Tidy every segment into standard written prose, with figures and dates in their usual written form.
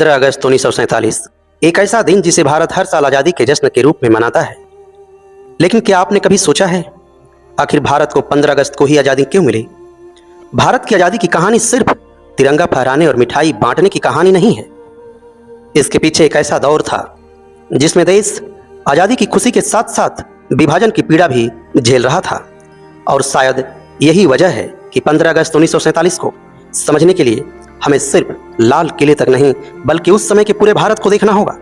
15 अगस्त 1947 एक ऐसा दिन जिसे भारत हर साल आज़ादी के जश्न के रूप में मनाता है। लेकिन क्या आपने कभी सोचा है आखिर भारत को 15 अगस्त को ही आज़ादी क्यों मिली? भारत की आज़ादी की कहानी सिर्फ तिरंगा फहराने और मिठाई बांटने की कहानी नहीं है। इसके पीछे एक ऐसा दौर था जिसमें देश आज़ादी की खुशी के साथ साथ विभाजन की पीड़ा भी झेल रहा था। और शायद यही वजह है कि 15 अगस्त 1947 को समझने के लिए हमें सिर्फ लाल किले तक नहीं बल्कि उस समय के पूरे भारत को देखना होगा।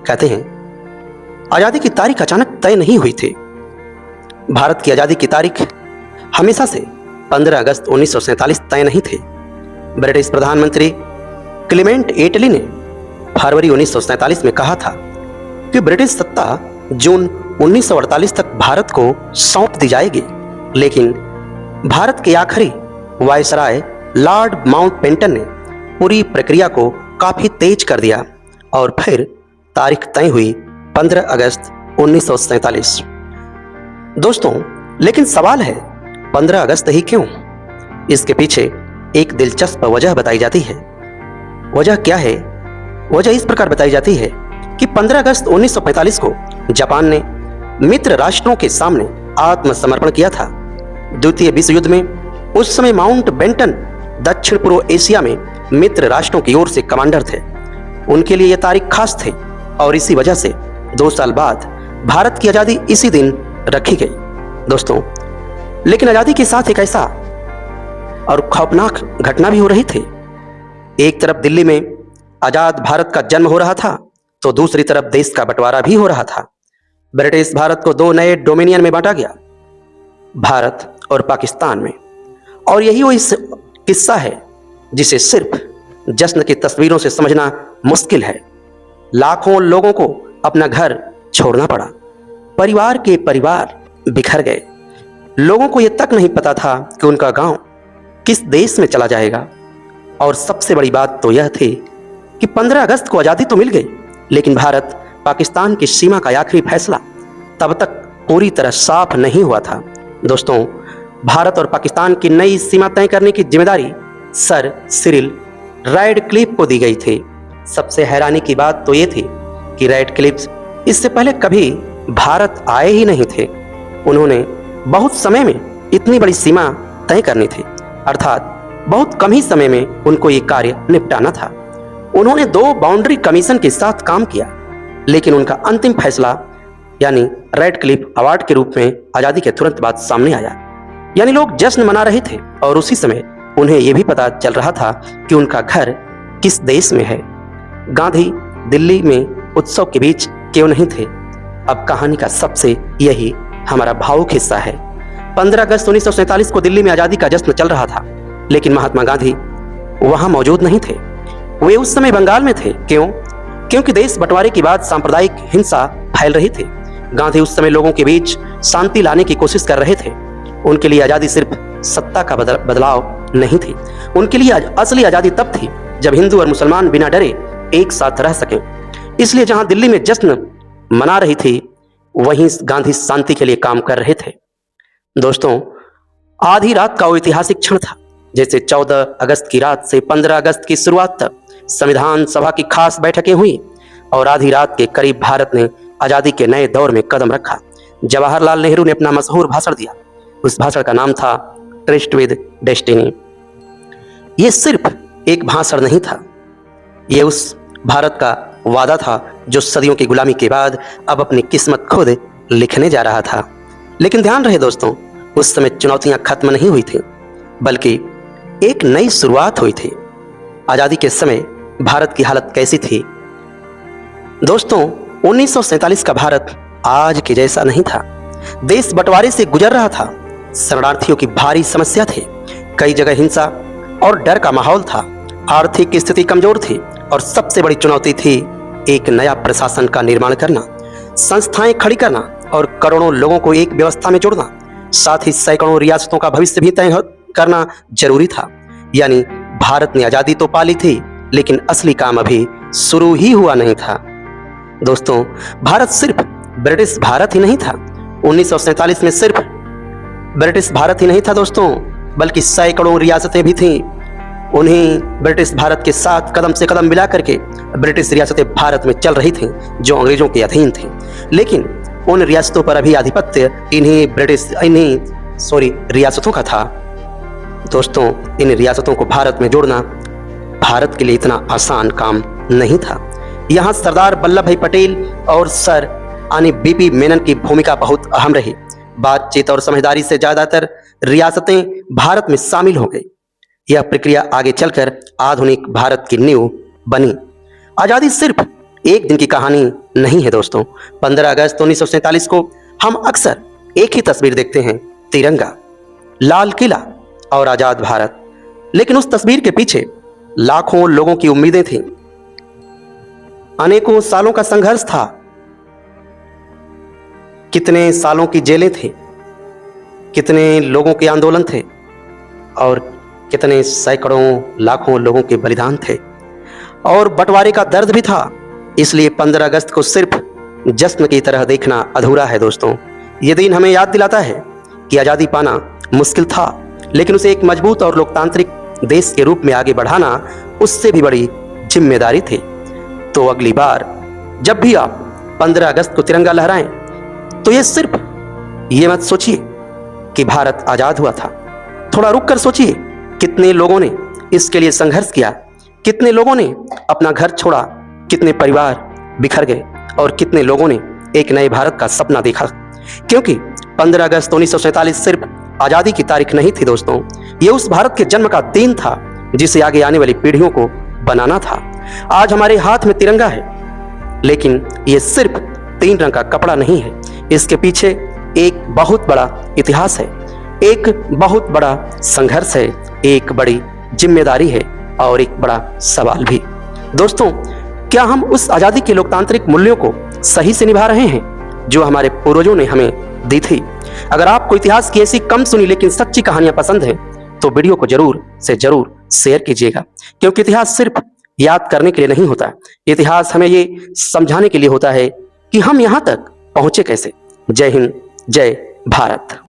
कहते हैं आज़ादी की तारीख अचानक तय नहीं हुई थी। भारत की आज़ादी की तारीख हमेशा से 15 अगस्त 1947 तय नहीं थी। ब्रिटिश प्रधानमंत्री क्लीमेंट एटली ने फरवरी 1947 में कहा था कि ब्रिटिश सत्ता जून 1948 तक भारत को सौंप दी जाएगी। लेकिन भारत के आखिरी वायसराय लॉर्ड माउंटबेटन ने पूरी प्रक्रिया को काफी तेज कर दिया और फिर तारीख तय हुई 15 अगस्त 1947। दोस्तों, लेकिन सवाल है 15 अगस्त ही क्यों? इसके पीछे एक दिलचस्प वजह बताई जाती है। वजह क्या है? वजह इस प्रकार बताई जाती है कि 15 अगस्त 1945 को जापान ने मित्र राष्ट्रों के सामने आत्मसमर्पण किया था। द्वितीय विश्व युद्ध में उस समय माउंटबेटन दक्षिण पूर्व एशिया में मित्र राष्ट्रों की ओर से कमांडर थे। उनके लिए यह तारीख खास थी और इसी वजह से 2 साल बाद भारत की आज़ादी इसी दिन रखी गई। दोस्तों, लेकिन आज़ादी के साथ एक ऐसा और खौफनाक घटना भी हो रही थी। एक तरफ दिल्ली में आज़ाद भारत का जन्म हो रहा था तो दूसरी तरफ देश का बंटवारा भी हो रहा था। ब्रिटिश भारत को 2 नए डोमिनियन में बांटा गया, भारत और पाकिस्तान में। और यही वो इस किस्सा है जिसे सिर्फ जश्न की तस्वीरों से समझना मुश्किल है। लाखों लोगों को अपना घर छोड़ना पड़ा, परिवार के परिवार बिखर गए। लोगों को यह तक नहीं पता था कि उनका गांव किस देश में चला जाएगा। और सबसे बड़ी बात तो यह थी कि 15 अगस्त को आज़ादी तो मिल गई, लेकिन भारत पाकिस्तान की सीमा का आखिरी फैसला तब तक पूरी तरह साफ नहीं हुआ था। दोस्तों, भारत और पाकिस्तान की नई सीमा तय करने की जिम्मेदारी सर सिरिल रैडक्लिफ को दी गई थी। सबसे हैरानी की बात तो ये थी कि रैडक्लिफ इससे पहले कभी भारत आए ही नहीं थे। उन्होंने बहुत समय में इतनी बड़ी सीमा तय करनी थी, अर्थात बहुत कम ही समय में उनको ये कार्य निपटाना था। उन्होंने 2 बाउंड्री कमीशन के साथ काम किया, लेकिन उनका अंतिम फैसला यानी रैडक्लिफ अवार्ड के रूप में आज़ादी के तुरंत बाद सामने आया। यानी लोग जश्न मना रहे थे और उसी समय उन्हें यह भी पता चल रहा था कि उनका घर किस देश में है। गांधी दिल्ली में उत्सव के बीच क्यों नहीं थे? अब कहानी का सबसे यही हमारा भावुक हिस्सा है। 15 अगस्त 1947 को दिल्ली में आज़ादी का जश्न चल रहा था, लेकिन महात्मा गांधी वहां मौजूद नहीं थे। वे उस समय बंगाल में थे। क्यों? क्योंकि देश बंटवारे के बाद सांप्रदायिक हिंसा फैल रही थी। गांधी उस समय लोगों के बीच शांति लाने की कोशिश कर रहे थे। उनके लिए आज़ादी सिर्फ सत्ता का बदलाव नहीं थी। उनके लिए असली आज़ादी तब थी जब हिंदू और मुसलमान बिना डरे एक साथ रह सकें। इसलिए जहां दिल्ली में जश्न मना रही थी, वहीं गांधी शांति के लिए काम कर रहे थे। दोस्तों, आधी रात का वो ऐतिहासिक क्षण था जैसे 14 अगस्त की रात से 15 अगस्त की शुरुआत तक संविधान सभा की खास बैठकें हुई और आधी रात के करीब भारत ने आज़ादी के नए दौर में कदम रखा। जवाहरलाल नेहरू ने अपना मशहूर भाषण दिया। उस भाषण का नाम था ट्रिस्ट विद डेस्टिनी। ये सिर्फ एक भाषण नहीं था, ये उस भारत का वादा था जो सदियों की गुलामी के बाद अब अपनी किस्मत खुद लिखने जा रहा था। लेकिन ध्यान रहे दोस्तों, उस समय चुनौतियां खत्म नहीं हुई थी, बल्कि एक नई शुरुआत हुई थी। आज़ादी के समय भारत की हालत कैसी थी? दोस्तों, 1947 का भारत आज के जैसा नहीं था। देश बंटवारे से गुजर रहा था। शरणार्थियों की भारी समस्या थी। कई जगह हिंसा और डर का माहौल था। आर्थिक स्थिति कमजोर थी और सबसे बड़ी चुनौती थी एक नया प्रशासन का निर्माण करना, संस्थाएं खड़ी करना और करोड़ों लोगों को एक व्यवस्था में जोड़ना। साथ ही सैकड़ों रियासतों का भविष्य भी तय करना जरूरी था। यानी भारत ने आज़ादी तो पा ली थी, लेकिन असली काम अभी शुरू ही हुआ नहीं था। दोस्तों, भारत सिर्फ ब्रिटिश भारत ही नहीं था। 1947 में सिर्फ ब्रिटिश भारत ही नहीं था दोस्तों, बल्कि सैकड़ों रियासतें भी थीं। उन्हीं ब्रिटिश भारत के साथ कदम से कदम मिला करके ब्रिटिश रियासतें भारत में चल रही थीं जो अंग्रेजों के अधीन थीं। लेकिन उन रियासतों पर अभी आधिपत्य इन्हीं रियासतों का था। दोस्तों, इन रियासतों को भारत में जोड़ना भारत के लिए इतना आसान काम नहीं था। यहाँ सरदार वल्लभ भाई पटेल और सर यानी बीपी मेनन की भूमिका बहुत अहम रही। बातचीत और समझदारी से ज्यादातर रियासतें भारत में शामिल हो गई। यह प्रक्रिया आगे चलकर आधुनिक भारत की नींव बनी। आजादी सिर्फ एक दिन की कहानी नहीं है दोस्तों। 15 अगस्त 1947 को हम अक्सर एक ही तस्वीर देखते हैं, तिरंगा, लाल किला और आजाद भारत। लेकिन उस तस्वीर के पीछे लाखों लोगों की उम्मीदें थीं, अनेकों सालों का संघर्ष था, कितने सालों की जेलें थी, कितने लोगों के आंदोलन थे और कितने सैकड़ों लाखों लोगों के बलिदान थे और बंटवारे का दर्द भी था। इसलिए 15 अगस्त को सिर्फ जश्न की तरह देखना अधूरा है दोस्तों। ये दिन हमें याद दिलाता है कि आज़ादी पाना मुश्किल था, लेकिन उसे एक मजबूत और लोकतांत्रिक देश के रूप में आगे बढ़ाना उससे भी बड़ी जिम्मेदारी थी। तो अगली बार जब भी आप 15 अगस्त को तिरंगा लहराएं तो ये सिर्फ ये मत सोचिए कि भारत आज़ाद हुआ था। थोड़ा रुक कर सोचिए कितने लोगों ने इसके लिए संघर्ष किया, कितने लोगों ने अपना घर छोड़ा, कितने परिवार बिखर गए और कितने लोगों ने एक नए भारत का सपना देखा। क्योंकि 15 अगस्त 1947 सिर्फ आज़ादी की तारीख नहीं थी दोस्तों, ये उस भारत के जन्म का दिन था जिसे आगे आने वाली पीढ़ियों को बनाना था। आज हमारे हाथ में तिरंगा है, लेकिन ये सिर्फ 3 रंग का कपड़ा नहीं है। इसके पीछे एक बहुत बड़ा इतिहास है, एक बहुत बड़ा संघर्ष है, एक बड़ी जिम्मेदारी है और एक बड़ा सवाल भी। दोस्तों, क्या हम उस आज़ादी के लोकतांत्रिक मूल्यों को सही से निभा रहे हैं जो हमारे पूर्वजों ने हमें दी थी? अगर आपको इतिहास की ऐसी कम सुनी लेकिन सच्ची कहानियां पसंद हैं तो वीडियो को जरूर से जरूर शेयर कीजिएगा, क्योंकि इतिहास सिर्फ याद करने के लिए नहीं होता, इतिहास हमें ये समझाने के लिए होता है कि हम यहाँ तक पहुंचे कैसे। जय हिंद, जय भारत।